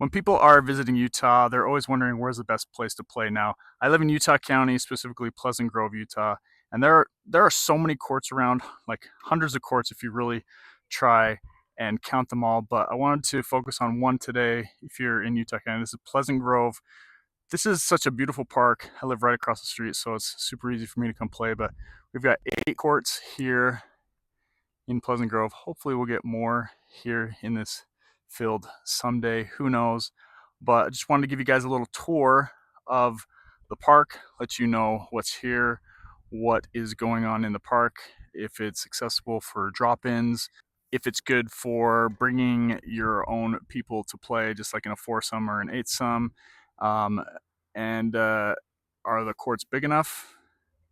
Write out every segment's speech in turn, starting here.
When people are visiting Utah, they're always wondering where's the best place to play. Now, I live in Utah County, specifically Pleasant Grove, Utah, and there are so many courts around, like hundreds of courts if you really try and count them all. But I wanted to focus on one today. If you're in Utah County, this is Pleasant Grove. This is such a beautiful park. I live right across the street, so it's super easy for me to come play. But we've got 8 courts here in Pleasant Grove. Hopefully, we'll get more here in this field someday. Who knows? But I just wanted to give you guys a little tour of the park, let you know what's here, what is going on in the park, if it's accessible for drop ins, if it's good for bringing your own people to play, just like in a foursome or an eightsome. Um, and Are the courts big enough?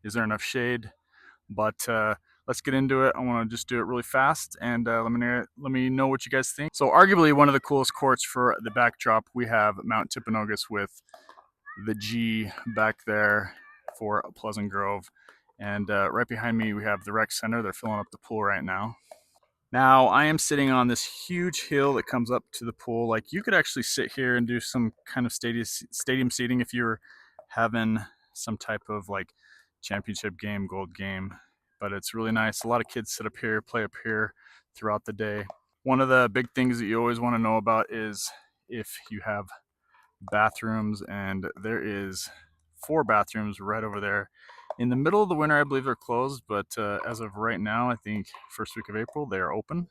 Is there enough shade? But let's get into it. I want to just do it really fast, and let me know what you guys think. So, arguably one of the coolest courts for the backdrop, we have Mount Timpanogos with the G back there for Pleasant Grove, and right behind me we have the rec center. They're filling up the pool right now. Now I am sitting on this huge hill that comes up to the pool. Like, you could actually sit here and do some kind of stadium seating if you were having some type of like championship game, gold game. But it's really nice. A lot of kids sit up here, play up here throughout the day. One of the big things that you always want to know about is if you have bathrooms, and there is 4 bathrooms right over there. In the middle of the winter, I believe they're closed, but as of right now, I think first week of April, they are open.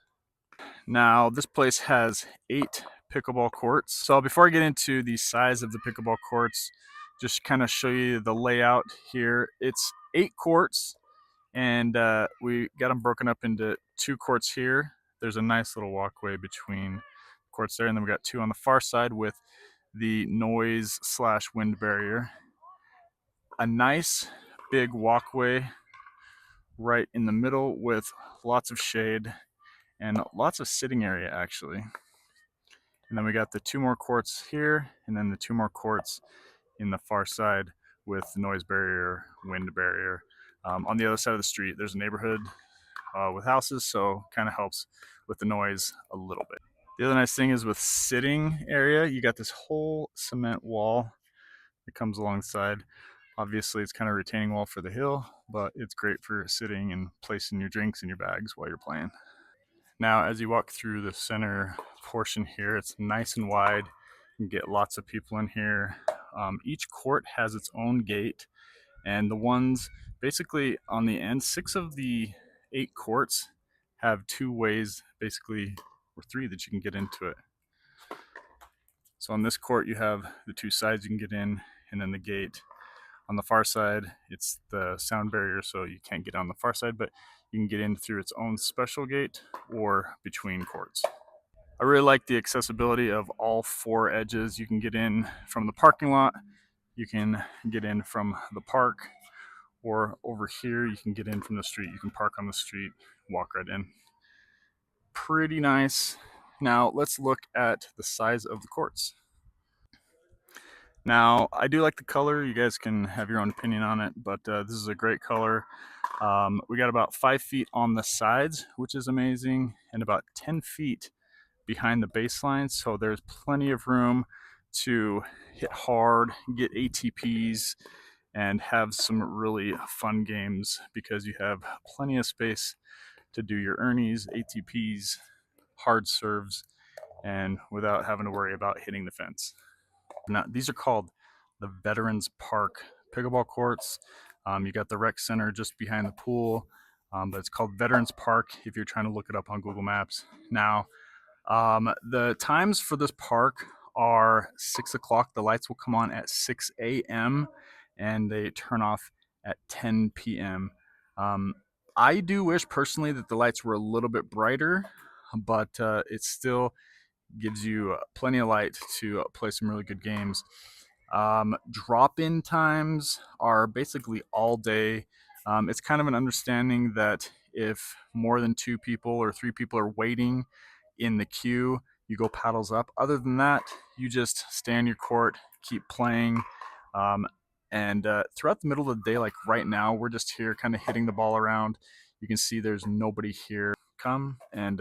Now, this place has 8 pickleball courts. So before I get into the size of the pickleball courts, just kind of show you the layout here. It's 8 courts, and we got them broken up into 2 courts here. There's a nice little walkway between courts there, and then we got 2 on the far side with the noise slash wind barrier. A nice big walkway right in the middle with lots of shade and lots of sitting area actually. And then we got the 2 more courts here, and then the 2 more courts in the far side with noise barrier, wind barrier. On the other side of the street, there's a neighborhood with houses, so kind of helps with the noise a little bit. The other nice thing is with sitting area, you got this whole cement wall that comes alongside. Obviously, it's kind of a retaining wall for the hill, but it's great for sitting and placing your drinks in your bags while you're playing. Now, as you walk through the center portion here, it's nice and wide. You can get lots of people in here. Each court has its own gate, and the ones basically on the end, 6 of the 8 courts have 2 ways, basically, or 3 that you can get into it. So on this court, you have the 2 sides you can get in, and then the gate. On the far side, it's the sound barrier, so you can't get on the far side, but you can get in through its own special gate or between courts. I really like the accessibility of all 4 edges. You can get in from the parking lot, you can get in from the park, or over here, you can get in from the street. You can park on the street, walk right in. Pretty nice. Now, let's look at the size of the courts. Now, I do like the color. You guys can have your own opinion on it, but this is a great color. We got about 5 feet on the sides, which is amazing, and about 10 feet behind the baseline. So there's plenty of room to hit hard, get ATPs, and have some really fun games because you have plenty of space to do your ernies, ATPs, hard serves, and without having to worry about hitting the fence. Now, these are called the Veterans Park pickleball courts. You got the rec center just behind the pool, but it's called Veterans Park if you're trying to look it up on Google Maps. Now, the times for this park are 6 o'clock. The lights will come on at 6 a.m. and they turn off at 10 p.m. I do wish personally that the lights were a little bit brighter, but it still gives you plenty of light to play some really good games. Drop-in times are basically all day. It's kind of an understanding that if more than 2 people or 3 people are waiting in the queue, you go paddles up. Other than that, you just stay on your court, keep playing. And throughout the middle of the day, like right now, we're just here kind of hitting the ball around. You can see there's nobody here. Come and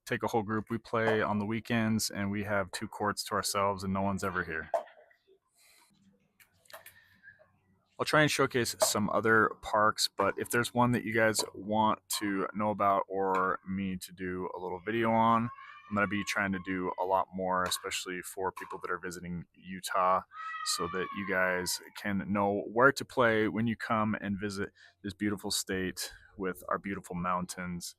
take a whole group. We play on the weekends, and we have two courts to ourselves, and no one's ever here. I'll try and showcase some other parks, but if there's one that you guys want to know about or me to do a little video on, I'm going to be trying to do a lot more, especially for people that are visiting Utah, so that you guys can know where to play when you come and visit this beautiful state with our beautiful mountains.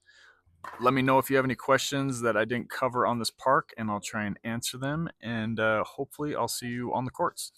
Let me know if you have any questions that I didn't cover on this park, and I'll try and answer them. And hopefully, I'll see you on the courts.